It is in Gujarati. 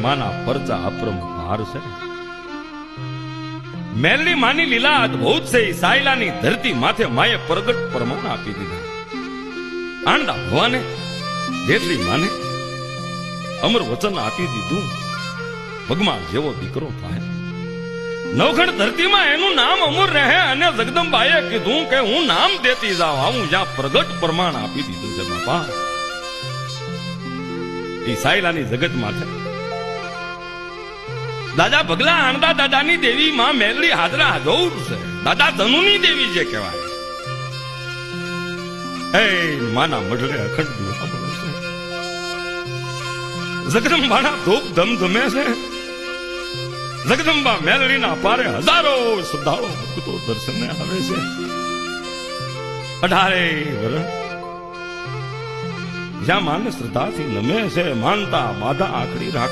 માના પરચા અપરંપાર છે. મેલની માની લીલા અદ્ભુત છે. સાયલાની ધરતી માથે માએ પ્રગટ પ્રમાણ આપી દીધા. આંડા ભવાને જેટલી માને અમર વચન આપી દીધું, ભગવાન જેવો દીકરો થાય. નવખંડ ધરતીમાં એનું નામ અમર રહે. અને જગદંબાએ કીધું કે હું નામ દેતી જાઉં, હું જ્યાં પ્રગટ પ્રમાણ આપી દીધું છે બાપા. એ સાયલાની જગત માથે દાદા ભગલા આણદા દાદાની દેવી માં મેલડી હાજરા હજોર છે. દાદા ધનુની દેવી જે કહેવાય. એ માના મઢડે અખંડ દીવા બળે છે. જગદંબાના ધૂપ ધમધમે છે. જગદંબા મેલડીના પારે હજારો શ્રદ્ધાળુ ભક્તો દર્શને આવે છે. 18 વર્ષ જ્યાં માને શ્રદ્ધાથી નમે છે, માનતા માધા આખડી રાખ.